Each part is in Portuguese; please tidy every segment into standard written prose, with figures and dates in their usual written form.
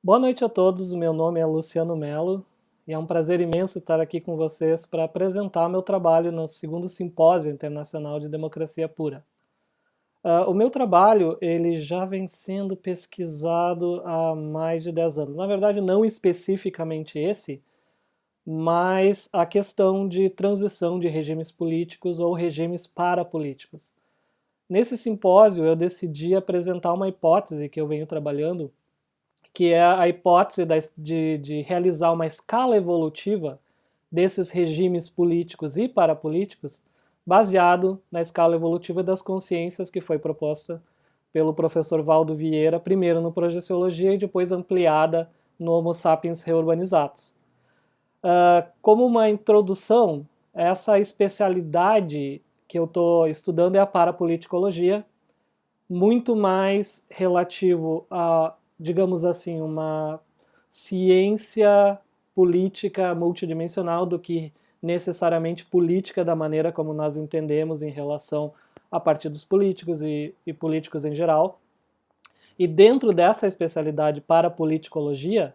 Boa noite a todos, meu nome é Luciano Melo e é um prazer imenso estar aqui com vocês para apresentar meu trabalho no segundo Simpósio Internacional de Democracia Pura. O meu trabalho ele já vem sendo pesquisado há mais de 10 anos. Na verdade, não especificamente esse, mas a questão de transição de regimes políticos ou regimes parapolíticos. Nesse simpósio, eu decidi apresentar uma hipótese que eu venho trabalhando, que é a hipótese de realizar uma escala evolutiva desses regimes políticos e parapolíticos, baseado na escala evolutiva das consciências que foi proposta pelo professor Valdo Vieira, primeiro no Projeciologia e depois ampliada no Homo sapiens reurbanizatus. Como uma introdução, essa especialidade que eu estou estudando é a parapoliticologia, muito mais relativo a, digamos assim, uma ciência política multidimensional do que necessariamente política da maneira como nós entendemos em relação a partidos políticos e políticos em geral. E dentro dessa especialidade para politicologia,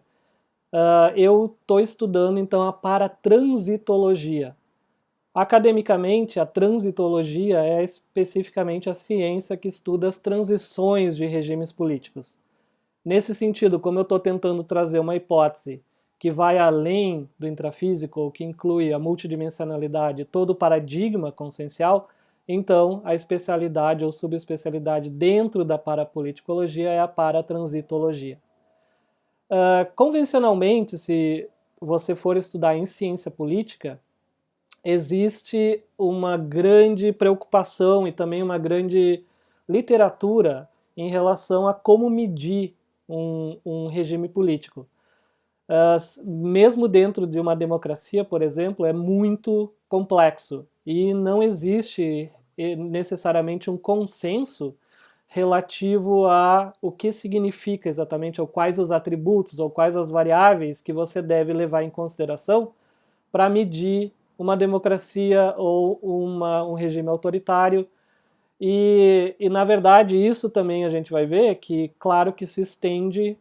eu estou estudando então a paratransitologia. Academicamente, a transitologia é especificamente a ciência que estuda as transições de regimes políticos. Nesse sentido, como eu estou tentando trazer uma hipótese que vai além do intrafísico, ou que inclui a multidimensionalidade, todo o paradigma consciencial, então a especialidade ou subespecialidade dentro da parapoliticologia é a paratransitologia. Convencionalmente, se você for estudar em ciência política, existe uma grande preocupação e também uma grande literatura em relação a como medir um regime político. Mesmo dentro de uma democracia, por exemplo, é muito complexo e não existe necessariamente um consenso relativo a o que significa exatamente, ou quais os atributos, ou quais as variáveis que você deve levar em consideração para medir uma democracia ou um regime autoritário. Na verdade, isso também a gente vai ver que, claro que se estende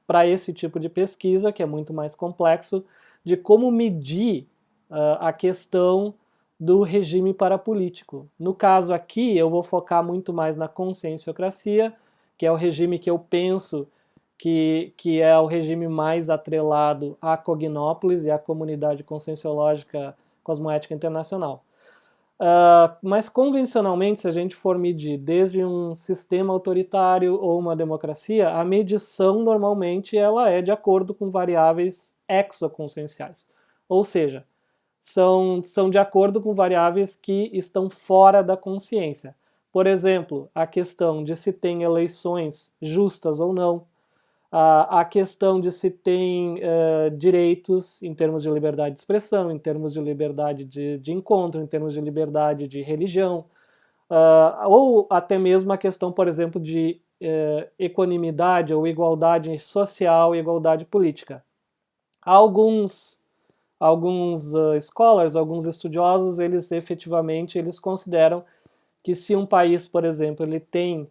para esse tipo de pesquisa, que é muito mais complexo, de como medir a questão do regime parapolítico. No caso aqui, eu vou focar muito mais na conscienciocracia, que é o regime que eu penso que é o regime mais atrelado à Cognópolis e à comunidade conscienciológica cosmoética internacional. Mas convencionalmente, se a gente for medir desde um sistema autoritário ou uma democracia, a medição normalmente ela é de acordo com variáveis exoconscienciais. Ou seja, são de acordo com variáveis que estão fora da consciência. Por exemplo, a questão de se tem eleições justas ou não, a questão de se tem direitos em termos de liberdade de expressão, em termos de liberdade de encontro, em termos de liberdade de religião, ou até mesmo a questão, por exemplo, de equanimidade ou igualdade social e igualdade política. Alguns scholars, alguns estudiosos, eles efetivamente eles consideram que se um país, por exemplo, ele tem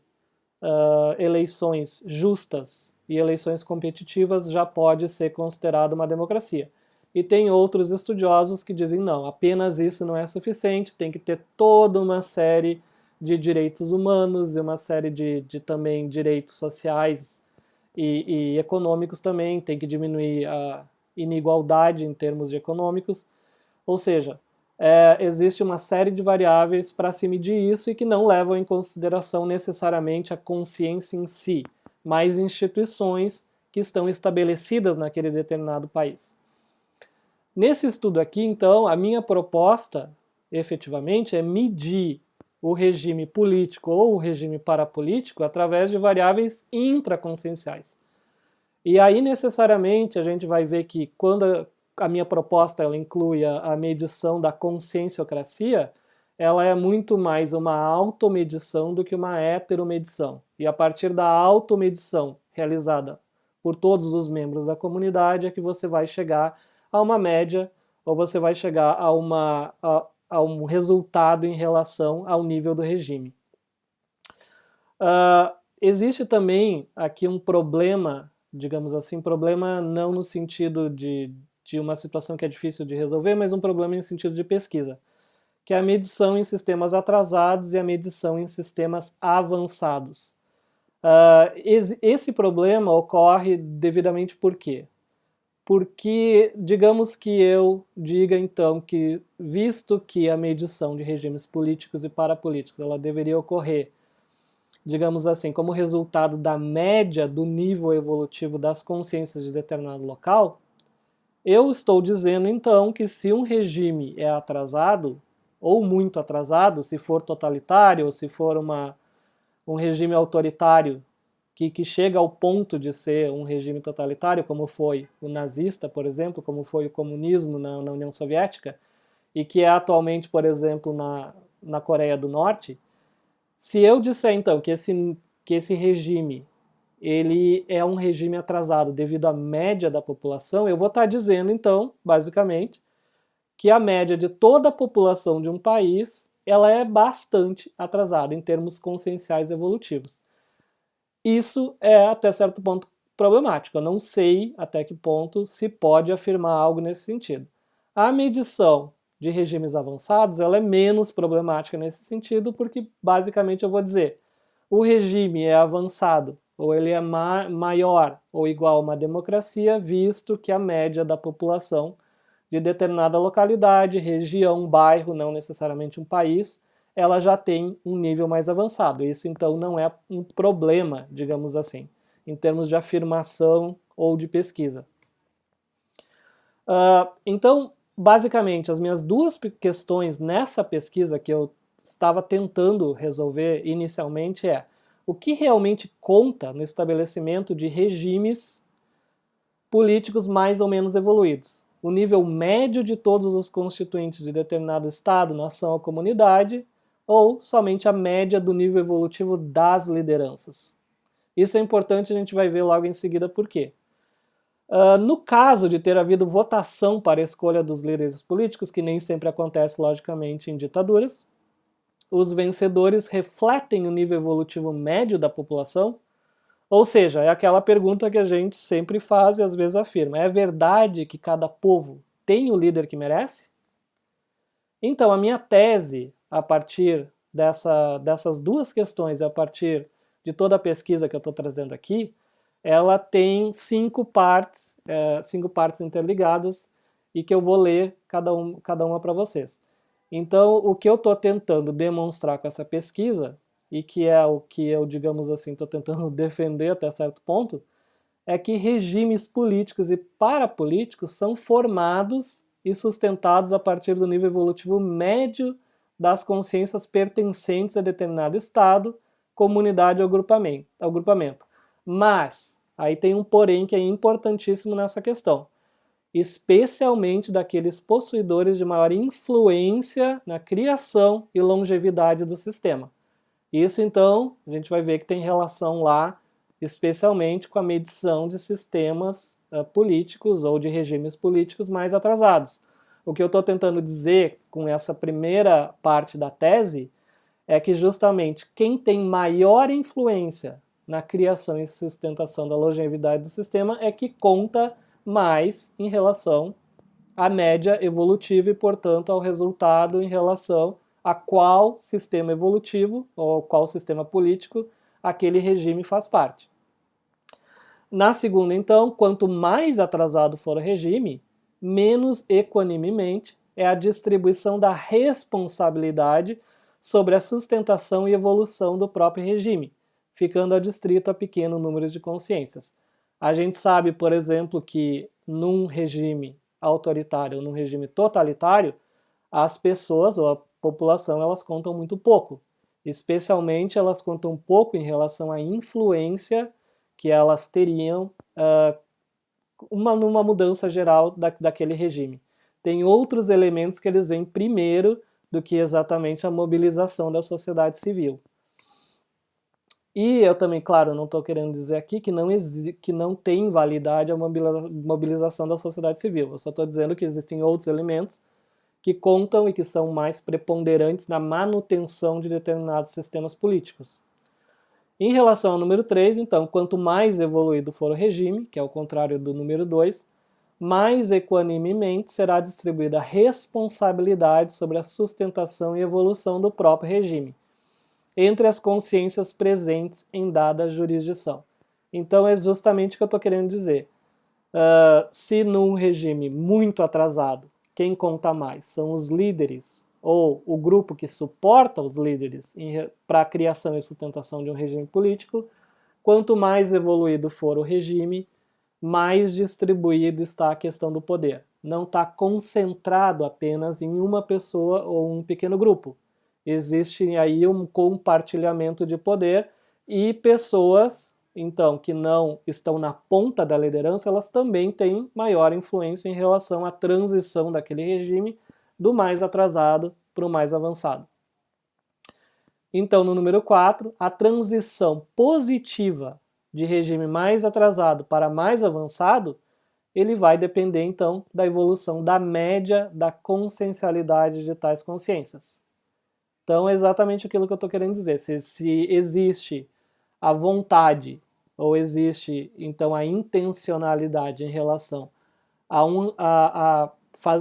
eleições justas e eleições competitivas, já pode ser considerado uma democracia. E tem outros estudiosos que dizem não, apenas isso não é suficiente, tem que ter toda uma série de direitos humanos e uma série de também direitos sociais e econômicos também, tem que diminuir a inigualdade em termos de econômicos. Ou seja, existe uma série de variáveis para se medir isso e que não levam em consideração necessariamente a consciência em si, mas instituições que estão estabelecidas naquele determinado país. Nesse estudo aqui, então, a minha proposta, efetivamente, é medir o regime político ou o regime parapolítico através de variáveis intraconscienciais. E aí, necessariamente, a gente vai ver que quando a minha proposta ela inclui a medição da conscienciocracia, ela é muito mais uma automedição do que uma heteromedição. E a partir da automedição realizada por todos os membros da comunidade é que você vai chegar a uma média ou você vai chegar a um resultado em relação ao nível do regime. Existe também aqui um problema digamos assim, problema não no sentido de uma situação que é difícil de resolver, mas um problema em sentido de pesquisa, que é a medição em sistemas atrasados e a medição em sistemas avançados. Esse problema ocorre devidamente por quê? Porque, digamos que eu diga então que, visto que a medição de regimes políticos e parapolíticos ela deveria ocorrer, digamos assim, como resultado da média do nível evolutivo das consciências de determinado local, eu estou dizendo então que se um regime é atrasado, ou muito atrasado, se for totalitário, ou se for um regime autoritário que chega ao ponto de ser um regime totalitário, como foi o nazista, por exemplo, como foi o comunismo na União Soviética, e que é atualmente, por exemplo, na Coreia do Norte, se eu disser então que esse regime ele é um regime atrasado devido à média da população, eu vou estar dizendo então, basicamente, que a média de toda a população de um país ela é bastante atrasada em termos conscienciais evolutivos. Isso é até certo ponto problemático. Eu não sei até que ponto se pode afirmar algo nesse sentido. A medição de regimes avançados ela é menos problemática nesse sentido, porque basicamente eu vou dizer o regime é avançado ou ele é maior ou igual a uma democracia, visto que a média da população de determinada localidade, região, bairro, não necessariamente um país, ela já tem um nível mais avançado. Isso então não é um problema, digamos assim, em termos de afirmação ou de pesquisa. Então, basicamente, as minhas duas questões nessa pesquisa que eu estava tentando resolver inicialmente é o que realmente conta no estabelecimento de regimes políticos mais ou menos evoluídos. O nível médio de todos os constituintes de determinado estado, nação ou comunidade, ou somente a média do nível evolutivo das lideranças. Isso é importante, a gente vai ver logo em seguida por quê. No caso de ter havido votação para a escolha dos líderes políticos, que nem sempre acontece, logicamente, em ditaduras, os vencedores refletem o nível evolutivo médio da população, ou seja, é aquela pergunta que a gente sempre faz e às vezes afirma: é verdade que cada povo tem o líder que merece? Então, a minha tese, a partir dessas duas questões, a partir de toda a pesquisa que eu estou trazendo aqui, ela tem cinco partes interligadas e que eu vou ler cada uma para vocês. Então, o que eu estou tentando demonstrar com essa pesquisa, e que é o que eu, digamos assim, estou tentando defender até certo ponto, é que regimes políticos e parapolíticos são formados e sustentados a partir do nível evolutivo médio das consciências pertencentes a determinado estado, comunidade ou agrupamento. Mas, aí tem um porém que é importantíssimo nessa questão, especialmente daqueles possuidores de maior influência na criação e longevidade do sistema. Isso, então, a gente vai ver que tem relação lá, especialmente com a medição de sistemas políticos ou de regimes políticos mais atrasados. O que eu estou tentando dizer com essa primeira parte da tese é que justamente quem tem maior influência na criação e sustentação da longevidade do sistema é que conta mais em relação à média evolutiva e, portanto, ao resultado em relação a qual sistema evolutivo ou qual sistema político aquele regime faz parte. Na segunda, então, quanto mais atrasado for o regime, menos equanimemente é a distribuição da responsabilidade sobre a sustentação e evolução do próprio regime, ficando adstrito a pequeno número de consciências. A gente sabe, por exemplo, que num regime autoritário ou num regime totalitário, as pessoas ou a população elas contam muito pouco. Especialmente elas contam pouco em relação à influência que elas teriam numa mudança geral daquele regime. Tem outros elementos que eles vêm primeiro do que exatamente a mobilização da sociedade civil. E eu também, claro, não estou querendo dizer aqui que não tem validade a mobilização da sociedade civil. Eu só estou dizendo que existem outros elementos que contam e que são mais preponderantes na manutenção de determinados sistemas políticos. Em relação ao número 3, então, quanto mais evoluído for o regime, que é o contrário do número 2, mais equanimemente será distribuída a responsabilidade sobre a sustentação e evolução do próprio regime, entre as consciências presentes em dada jurisdição. Então é justamente o que eu estou querendo dizer. Se num regime muito atrasado, quem conta mais são os líderes, ou o grupo que suporta os líderes para a criação e sustentação de um regime político, quanto mais evoluído for o regime, mais distribuído está a questão do poder. Não está concentrado apenas em uma pessoa ou um pequeno grupo. Existe aí um compartilhamento de poder e pessoas, então, que não estão na ponta da liderança, elas também têm maior influência em relação à transição daquele regime do mais atrasado para o mais avançado. Então, no número 4, a transição positiva de regime mais atrasado para mais avançado, ele vai depender, então, da evolução da média da consciencialidade de tais consciências. Então, é exatamente aquilo que eu estou querendo dizer. Se existe a vontade, ou existe, então, a intencionalidade em relação a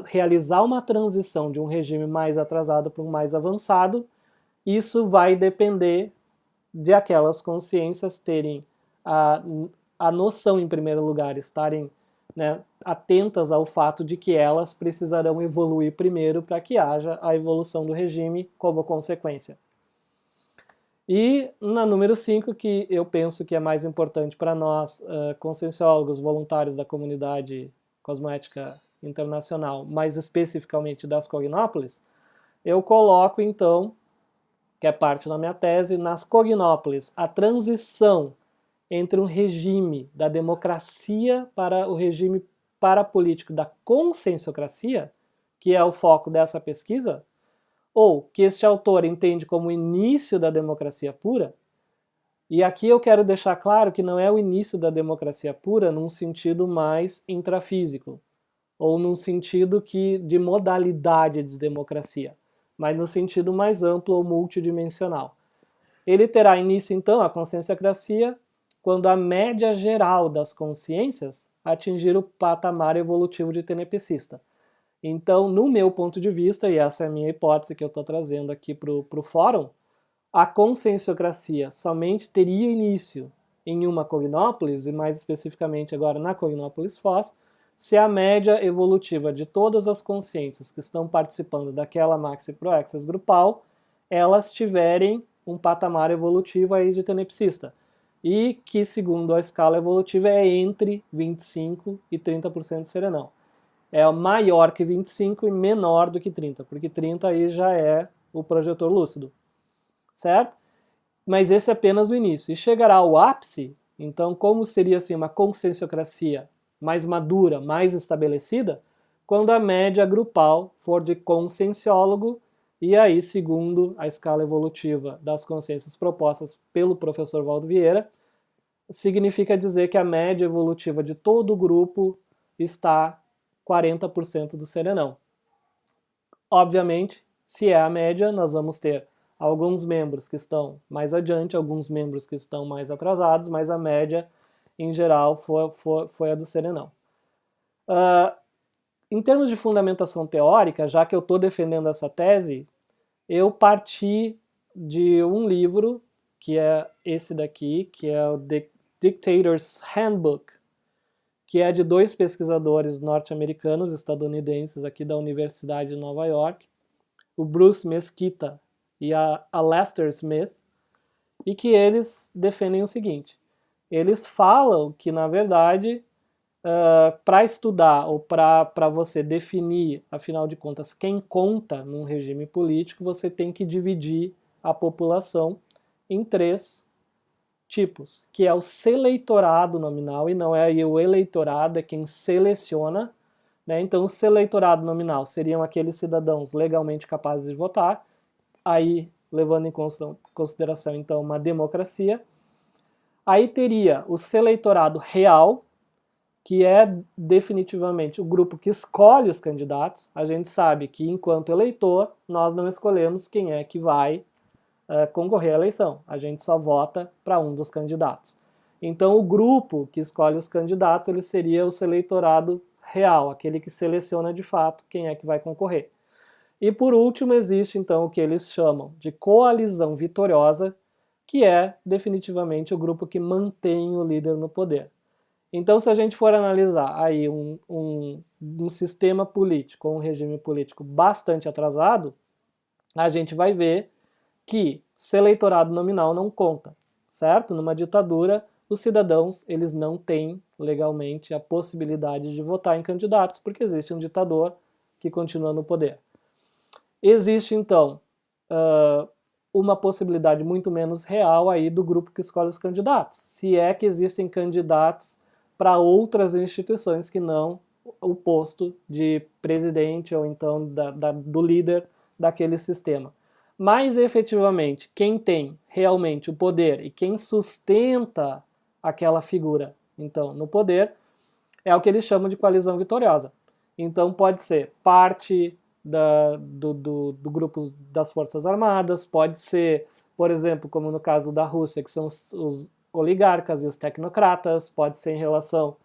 realizar uma transição de um regime mais atrasado para um mais avançado, isso vai depender de aquelas consciências terem a noção, em primeiro lugar, estarem, né, atentas ao fato de que elas precisarão evoluir primeiro para que haja a evolução do regime como consequência. E na número 5, que eu penso que é mais importante para nós, conscienciólogos voluntários da comunidade cosmoética internacional, mais especificamente das Cognópolis, eu coloco então, que é parte da minha tese, nas Cognópolis, a transição entre um regime da democracia para o regime parapolítico da conscienciocracia, que é o foco dessa pesquisa, ou que este autor entende como o início da democracia pura. E aqui eu quero deixar claro que não é o início da democracia pura num sentido mais intrafísico, ou num sentido de modalidade de democracia, mas no sentido mais amplo ou multidimensional. Ele terá início, então, a conscienciocracia quando a média geral das consciências atingir o patamar evolutivo de tenepsista. Então, no meu ponto de vista, e essa é a minha hipótese que eu estou trazendo aqui para o fórum, a conscienciocracia somente teria início em uma Cognópolis, e mais especificamente agora na Cognópolis Foz, se a média evolutiva de todas as consciências que estão participando daquela Maxi Proexis grupal, elas tiverem um patamar evolutivo aí de tenepsista, e que, segundo a escala evolutiva, é entre 25% e 30% de serenão. É maior que 25 e menor do que 30, porque 30 aí já é o projetor lúcido, certo? Mas esse é apenas o início. E chegará ao ápice, então, como seria assim uma conscienciocracia mais madura, mais estabelecida, quando a média grupal for de conscienciólogo, e aí, segundo a escala evolutiva das consciências propostas pelo professor Valdo Vieira, significa dizer que a média evolutiva de todo o grupo está 40% do serenão. Obviamente, se é a média, nós vamos ter alguns membros que estão mais adiante, alguns membros que estão mais atrasados, mas a média, em geral, foi a do serenão. Em termos de fundamentação teórica, já que eu estou defendendo essa tese, eu parti de um livro, que é esse daqui, que é o The Dictator's Handbook, que é de dois pesquisadores norte-americanos, estadunidenses, aqui da Universidade de Nova York, o Bruce Mesquita e a Lester Smith, e que eles defendem o seguinte: eles falam que, na verdade, para estudar ou para você definir, afinal de contas, quem conta num regime político, você tem que dividir a população em 3 tipos, que é o seleitorado nominal, e não é o eleitorado, é quem seleciona, né? Então, o seleitorado nominal seriam aqueles cidadãos legalmente capazes de votar, aí levando em consideração, então, uma democracia. Aí teria o seleitorado real, que é definitivamente o grupo que escolhe os candidatos. A gente sabe que, enquanto eleitor, nós não escolhemos quem é que vai concorrer à eleição. A gente só vota para um dos candidatos. Então, o grupo que escolhe os candidatos, ele seria o eleitorado real, aquele que seleciona de fato quem é que vai concorrer. E por último, existe então o que eles chamam de coalizão vitoriosa, que é definitivamente o grupo que mantém o líder no poder. Então, se a gente for analisar aí um sistema político, um regime político bastante atrasado, a gente vai ver que esse eleitorado nominal não conta, certo? Numa ditadura, os cidadãos eles não têm legalmente a possibilidade de votar em candidatos, porque existe um ditador que continua no poder. Existe, então, uma possibilidade muito menos real aí do grupo que escolhe os candidatos, se é que existem candidatos para outras instituições que não o posto de presidente ou então do líder daquele sistema. Mas, efetivamente, quem tem realmente o poder e quem sustenta aquela figura, então, no poder, é o que eles chamam de coalizão vitoriosa. Então, pode ser parte do grupo das Forças Armadas, pode ser, por exemplo, como no caso da Rússia, que são os oligarcas e os tecnocratas, pode ser em relação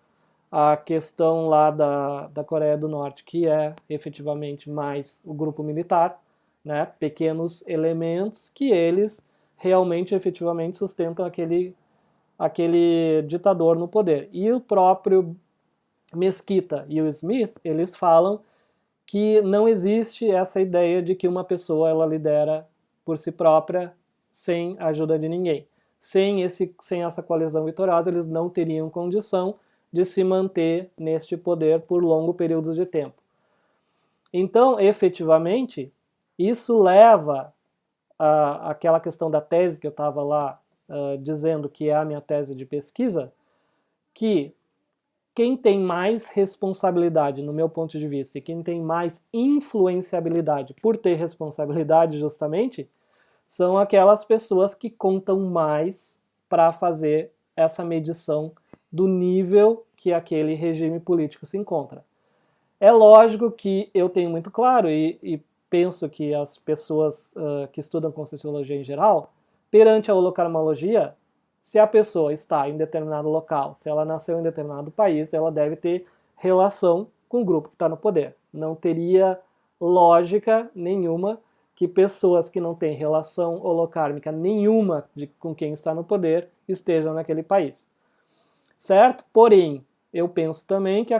à questão lá da Coreia do Norte, que é efetivamente mais o grupo militar, né? Pequenos elementos que eles realmente, efetivamente sustentam aquele ditador no poder. E o próprio Mesquita e o Smith, eles falam que não existe essa ideia de que uma pessoa ela lidera por si própria sem a ajuda de ninguém. Sem essa coalizão vitoriosa, eles não teriam condição de se manter neste poder por longos períodos de tempo. Então, efetivamente, isso leva àquela questão da tese que eu estava lá dizendo que é a minha tese de pesquisa, que quem tem mais responsabilidade, no meu ponto de vista, e quem tem mais influenciabilidade por ter responsabilidade, justamente, são aquelas pessoas que contam mais para fazer essa medição do nível que aquele regime político se encontra. É lógico que eu tenho muito claro, e penso que as pessoas que estudam Conscienciologia em geral, perante a holocarmologia, se a pessoa está em determinado local, se ela nasceu em determinado país, ela deve ter relação com o grupo que está no poder. Não teria lógica nenhuma que pessoas que não têm relação holocármica nenhuma com quem está no poder estejam naquele país. Certo? Porém, eu penso também que,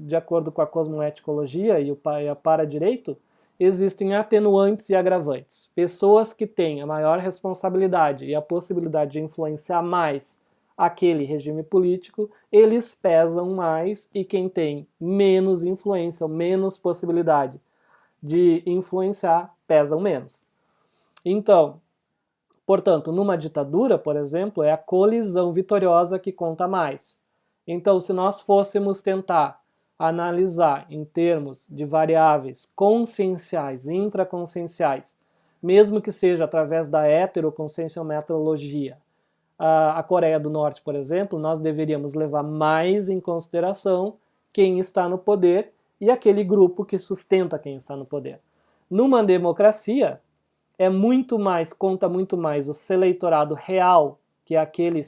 de acordo com a cosmoeticologia e a para-direito, existem atenuantes e agravantes. Pessoas que têm a maior responsabilidade e a possibilidade de influenciar mais aquele regime político, eles pesam mais, e quem tem menos influência ou menos possibilidade de influenciar, pesam menos. Então, portanto, numa ditadura, por exemplo, é a coalizão vitoriosa que conta mais. Então, se nós fôssemos tentar analisar em termos de variáveis conscienciais, intraconscienciais, mesmo que seja através da heteroconscienciometrologia, a Coreia do Norte, por exemplo, nós deveríamos levar mais em consideração quem está no poder e aquele grupo que sustenta quem está no poder. Numa democracia, conta muito mais o eleitorado real, que é aquele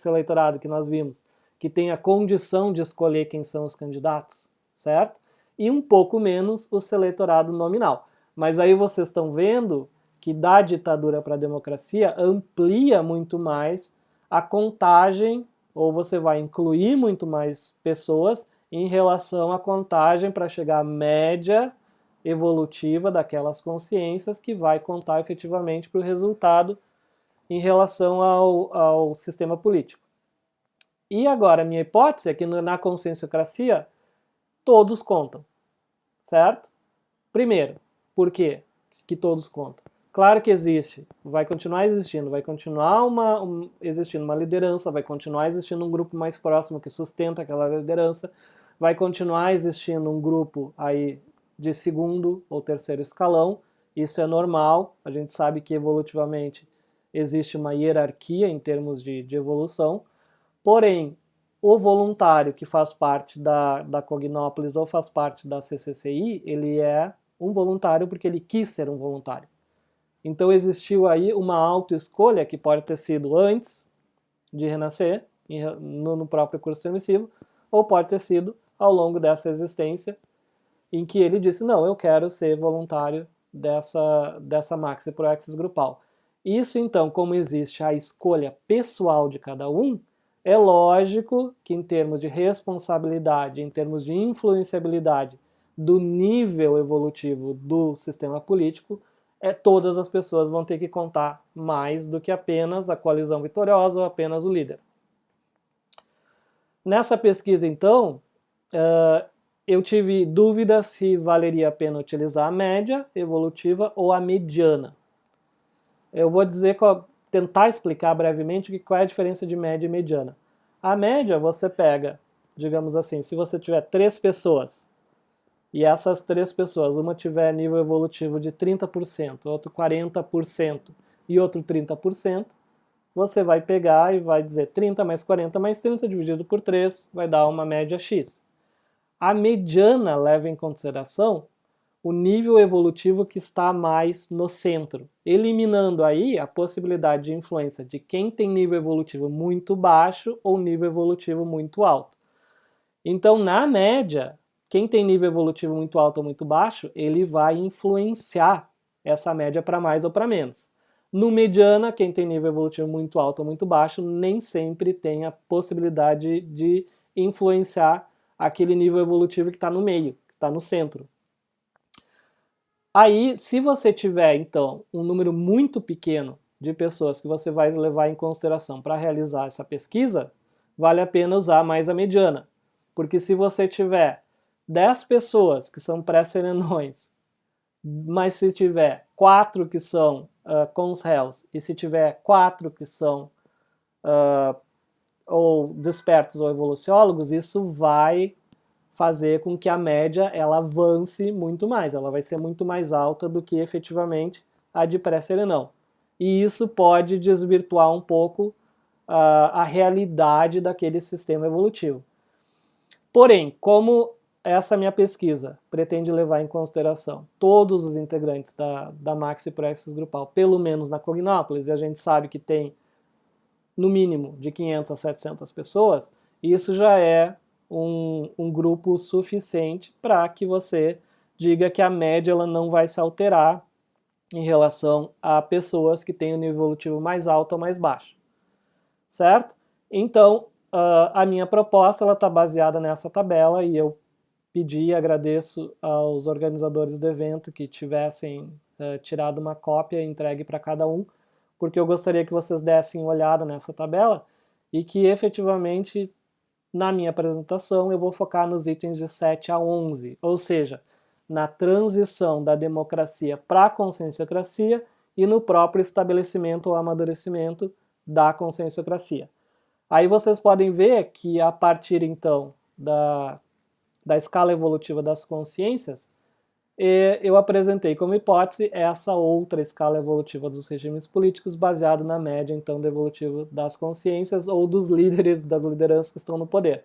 eleitorado que nós vimos, que tem a condição de escolher quem são os candidatos, certo? E um pouco menos o eleitorado nominal. Mas aí vocês estão vendo que da ditadura para a democracia amplia muito mais a contagem, ou você vai incluir muito mais pessoas em relação à contagem para chegar à média evolutiva daquelas consciências que vai contar efetivamente para o resultado em relação ao sistema político. E agora, a minha hipótese é que na conscienciocracia todos contam, certo? Primeiro, por quê que todos contam? Claro que existe, vai continuar existindo, vai continuar existindo uma liderança, vai continuar existindo um grupo mais próximo que sustenta aquela liderança, vai continuar existindo um grupo aí de segundo ou terceiro escalão, isso é normal, a gente sabe que evolutivamente existe uma hierarquia em termos de evolução, porém, o voluntário que faz parte da Cognópolis ou faz parte da CCCI, ele é um voluntário porque ele quis ser um voluntário. Então existiu aí uma autoescolha que pode ter sido antes de renascer, no próprio curso permissivo, ou pode ter sido ao longo dessa existência, em que ele disse, não, eu quero ser voluntário dessa maxi proexis grupal. Isso, então, como existe a escolha pessoal de cada um, é lógico que em termos de responsabilidade, em termos de influenciabilidade do nível evolutivo do sistema político, todas as pessoas vão ter que contar mais do que apenas a coalizão vitoriosa ou apenas o líder. Nessa pesquisa, então, eu tive dúvida se valeria a pena utilizar a média evolutiva ou a mediana. Eu vou tentar explicar brevemente qual é a diferença de média e mediana. A média você pega, digamos assim, se você tiver 3 pessoas, e essas 3 pessoas, uma tiver nível evolutivo de 30%, outro 40% e outro 30%, você vai pegar e vai dizer 30 mais 40 mais 30 dividido por 3 vai dar uma média X. A mediana leva em consideração o nível evolutivo que está mais no centro, eliminando aí a possibilidade de influência de quem tem nível evolutivo muito baixo ou nível evolutivo muito alto. Então, na média, quem tem nível evolutivo muito alto ou muito baixo, ele vai influenciar essa média para mais ou para menos. No mediana, quem tem nível evolutivo muito alto ou muito baixo, nem sempre tem a possibilidade de influenciar aquele nível evolutivo que está no meio, que está no centro. Aí, se você tiver, então, um número muito pequeno de pessoas que você vai levar em consideração para realizar essa pesquisa, vale a pena usar mais a mediana. Porque se você tiver 10 pessoas que são pré-serenões, mas se tiver 4 que são cons-réus e se tiver 4 que são ou despertos ou evoluciólogos, isso vai fazer com que a média ela avance muito mais, ela vai ser muito mais alta do que efetivamente a de pré-serenão. E isso pode desvirtuar um pouco a realidade daquele sistema evolutivo. Porém, como essa minha pesquisa pretende levar em consideração todos os integrantes da Maxi Proexis Grupal, pelo menos na Cognópolis, e a gente sabe que tem no mínimo de 500 a 700 pessoas, isso já é um grupo suficiente para que você diga que a média ela não vai se alterar em relação a pessoas que têm o nível evolutivo mais alto ou mais baixo, certo? Então, a minha proposta está baseada nessa tabela e eu pedi e agradeço aos organizadores do evento que tivessem tirado uma cópia e entregue para cada um, porque eu gostaria que vocês dessem uma olhada nessa tabela e que efetivamente na minha apresentação eu vou focar nos itens de 7 a 11, ou seja, na transição da democracia para a conscienciocracia e no próprio estabelecimento ou amadurecimento da conscienciocracia. Aí vocês podem ver que a partir então da escala evolutiva das consciências, eu apresentei como hipótese essa outra escala evolutiva dos regimes políticos baseado na média então do evolutivo das consciências ou dos líderes, das lideranças que estão no poder.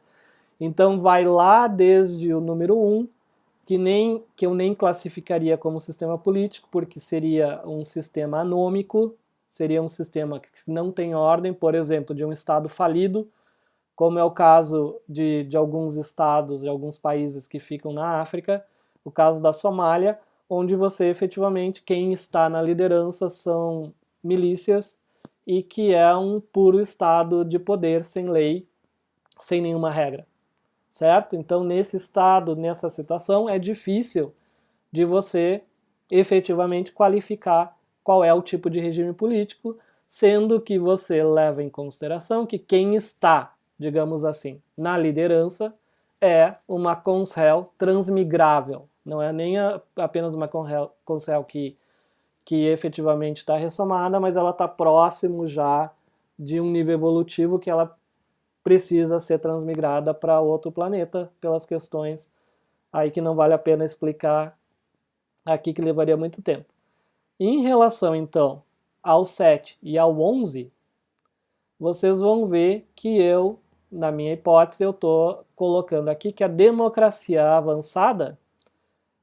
Então vai lá desde o número 1, que eu nem classificaria como sistema político, porque seria um sistema anômico, seria um sistema que não tem ordem, por exemplo, de um estado falido, como é o caso de alguns estados, de alguns países que ficam na África, o caso da Somália, onde você efetivamente, quem está na liderança são milícias e que é um puro estado de poder sem lei, sem nenhuma regra, certo? Então, nesse estado, nessa situação, é difícil de você efetivamente qualificar qual é o tipo de regime político, sendo que você leva em consideração que quem está, digamos assim, na liderança é uma cons-réu transmigrável. Não é nem apenas uma cons-réu que efetivamente está ressomada, mas ela está próximo já de um nível evolutivo que ela precisa ser transmigrada para outro planeta pelas questões aí que não vale a pena explicar aqui, que levaria muito tempo. Em relação, então, ao 7 e ao 11, vocês vão ver que eu, na minha hipótese, eu estou colocando aqui que a democracia avançada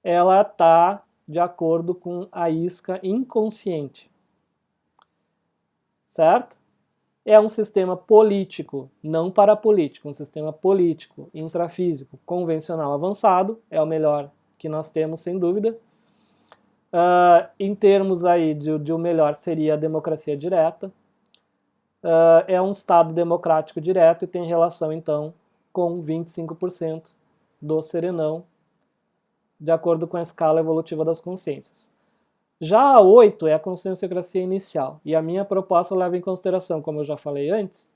ela está de acordo com a isca inconsciente. Certo? É um sistema político, não parapolítico, um sistema político, intrafísico, convencional avançado, é o melhor que nós temos, sem dúvida. Em termos aí de o melhor seria a democracia direta. É um Estado democrático direto e tem relação, então, com 25% do serenão, de acordo com a escala evolutiva das consciências. Já a 8 é a conscienciocracia inicial, e a minha proposta leva em consideração, como eu já falei antes,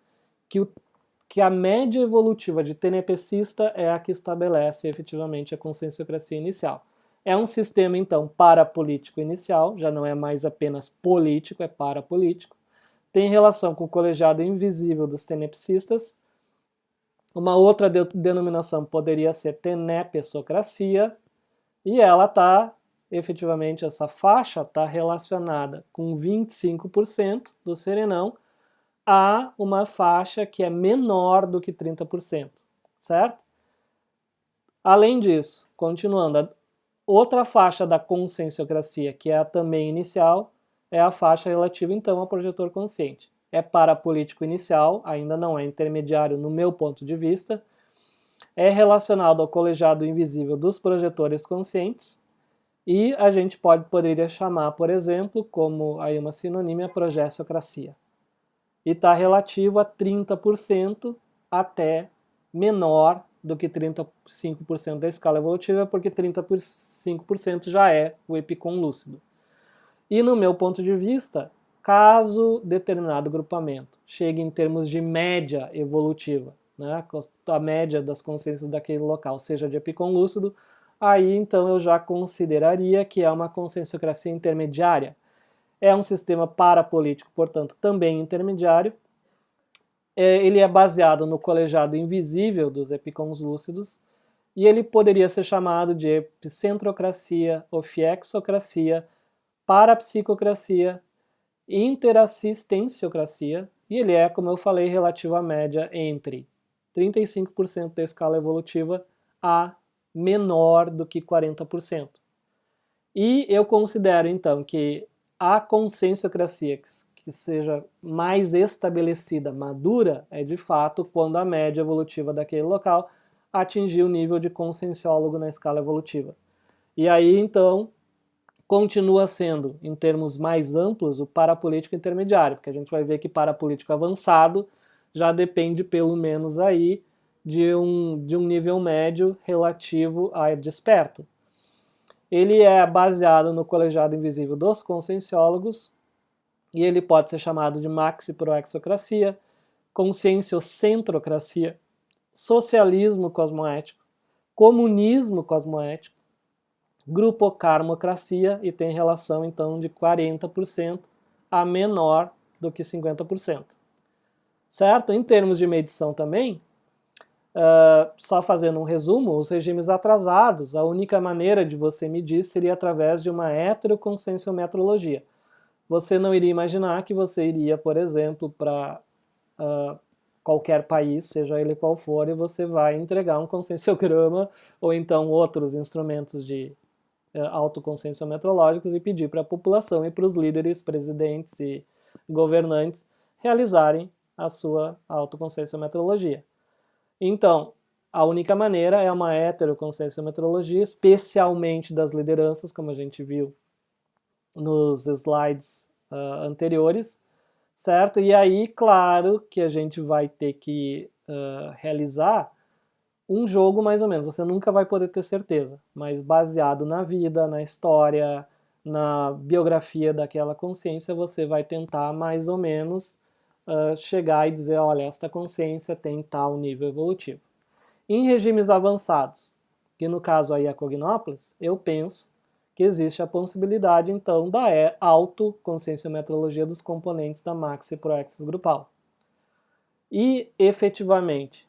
que a média evolutiva de tenepecista é a que estabelece efetivamente a conscienciocracia inicial. É um sistema, então, parapolítico inicial, já não é mais apenas político, é parapolítico. Tem relação com o colegiado invisível dos tenepsistas. Uma outra denominação poderia ser tenepesocracia, e ela está, efetivamente, essa faixa está relacionada com 25% do serenão a uma faixa que é menor do que 30%, certo? Além disso, continuando, outra faixa da conscienciocracia, que é a também inicial, é a faixa relativa, então, ao projetor consciente. É parapolítico inicial, ainda não é intermediário no meu ponto de vista, é relacionado ao colegiado invisível dos projetores conscientes, e a gente poderia chamar, por exemplo, como aí uma sinonímia, projeciocracia. E está relativo a 30% até menor do que 35% da escala evolutiva, porque 35% já é o epicom lúcido. E no meu ponto de vista, caso determinado grupamento chegue em termos de média evolutiva, né, a média das consciências daquele local seja de epicom lúcido, aí então eu já consideraria que é uma conscienciocracia intermediária. É um sistema parapolítico, portanto, também intermediário. Ele é baseado no colegiado invisível dos epicons lúcidos, e ele poderia ser chamado de epicentrocracia, ofiexocracia, parapsicocracia, interassistenciocracia, e ele é, como eu falei, relativo à média entre 35% da escala evolutiva a menor do que 40%. E eu considero, então, que a conscienciocracia que seja mais estabelecida, madura, é de fato quando a média evolutiva daquele local atingir o nível de conscienciólogo na escala evolutiva. E aí, então, continua sendo, em termos mais amplos, o parapolítico intermediário, porque a gente vai ver que parapolítico avançado já depende pelo menos aí de um nível médio relativo a desperto. Ele é baseado no colegiado invisível dos conscienciólogos e ele pode ser chamado de maxi-proexocracia, conscienciocentrocracia, socialismo cosmoético, comunismo cosmoético, grupokarmocracia e tem relação então de 40% a menor do que 50%. Certo? Em termos de medição também, só fazendo um resumo, os regimes atrasados, a única maneira de você medir seria através de uma heteroconscienciometrologia. Você não iria imaginar que você iria, por exemplo, para qualquer país, seja ele qual for, e você vai entregar um conscienciograma ou então outros instrumentos de autoconscienciometrológicos e pedir para a população e para os líderes, presidentes e governantes realizarem a sua autoconscienciometrologia. Então, a única maneira é uma heteroconscienciometrologia, especialmente das lideranças, como a gente viu nos slides anteriores, certo? E aí, claro que a gente vai ter que realizar um jogo mais ou menos. Você nunca vai poder ter certeza, mas baseado na vida, na história, na biografia daquela consciência, você vai tentar mais ou menos chegar e dizer, olha, esta consciência tem tal nível evolutivo. Em regimes avançados, que no caso aí é a Cognópolis, eu penso que existe a possibilidade, então, da autoconscienciometrologia dos componentes da maxi proexis grupal. E, efetivamente,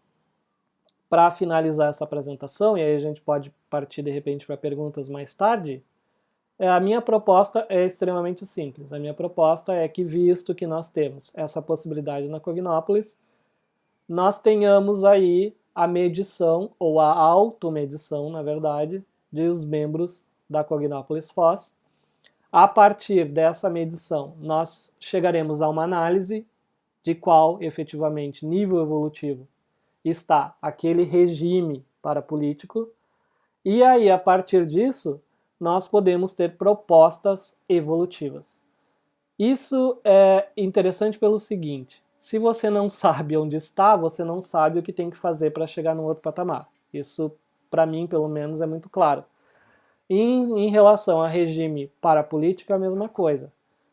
para finalizar essa apresentação, e aí a gente pode partir, de repente, para perguntas mais tarde, a minha proposta é extremamente simples. A minha proposta é que, visto que nós temos essa possibilidade na Cognópolis, nós tenhamos aí a medição, ou a automedição, na verdade, de os membros da Cognópolis Foz. A partir dessa medição, nós chegaremos a uma análise de qual, efetivamente, nível evolutivo está aquele regime parapolítico, e aí, a partir disso, nós podemos ter propostas evolutivas. Isso é interessante pelo seguinte: se você não sabe onde está, você não sabe o que tem que fazer para chegar num outro patamar. Isso, para mim, pelo menos, é muito claro. Em relação a regime parapolítico, é a mesma coisa.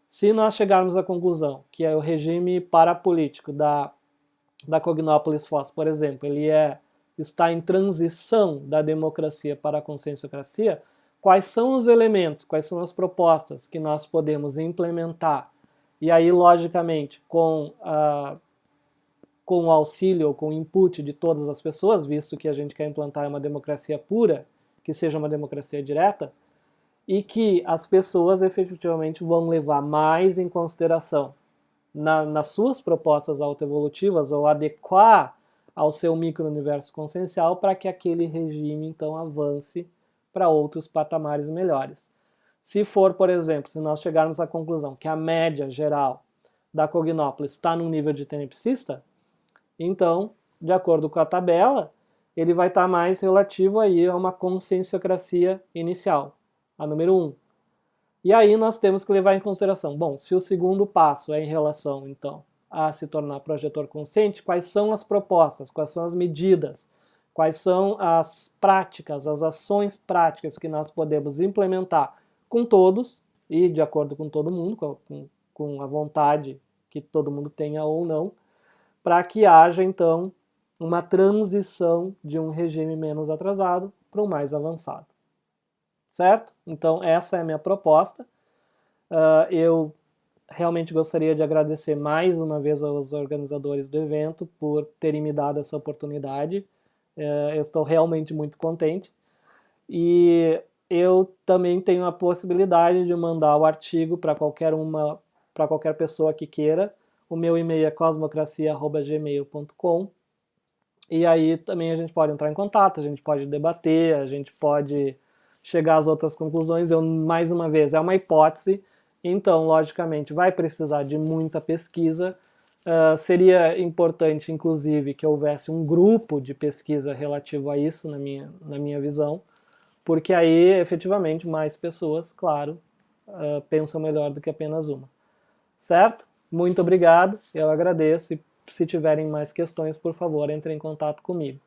Se nós chegarmos à conclusão que é o regime parapolítico da Cognópolis Foz, por exemplo, ele está em transição da democracia para a conscienciocracia, quais são os elementos, quais são as propostas que nós podemos implementar, e aí, logicamente, com o auxílio ou com o input de todas as pessoas, visto que a gente quer implantar uma democracia pura, que seja uma democracia direta, e que as pessoas efetivamente vão levar mais em consideração nas suas propostas autoevolutivas ou adequar ao seu micro-universo consciencial para que aquele regime então avance para outros patamares melhores. Se for, por exemplo, se nós chegarmos à conclusão que a média geral da Cognópolis está num nível de tenepsista, então, de acordo com a tabela, ele vai estar mais relativo aí a uma conscienciocracia inicial, a número 1. E aí nós temos que levar em consideração, bom, se o segundo passo é em relação, então, a se tornar projetor consciente, quais são as propostas, quais são as medidas, quais são as práticas, as ações práticas que nós podemos implementar com todos e de acordo com todo mundo, com a vontade que todo mundo tenha ou não, para que haja, então, uma transição de um regime menos atrasado para um mais avançado. Certo? Então, essa é a minha proposta. Eu realmente gostaria de agradecer mais uma vez aos organizadores do evento por terem me dado essa oportunidade. Eu estou realmente muito contente. E eu também tenho a possibilidade de mandar o artigo para qualquer pessoa que queira. O meu e-mail é cosmocracia@gmail.com. E aí também a gente pode entrar em contato, a gente pode debater, a gente pode chegar às outras conclusões. Mais uma vez, é uma hipótese, então, logicamente, vai precisar de muita pesquisa. Seria importante, inclusive, que houvesse um grupo de pesquisa relativo a isso, na minha visão, porque aí, efetivamente, mais pessoas, claro, pensam melhor do que apenas uma. Certo? Muito obrigado, eu agradeço, e se tiverem mais questões, por favor, entrem em contato comigo.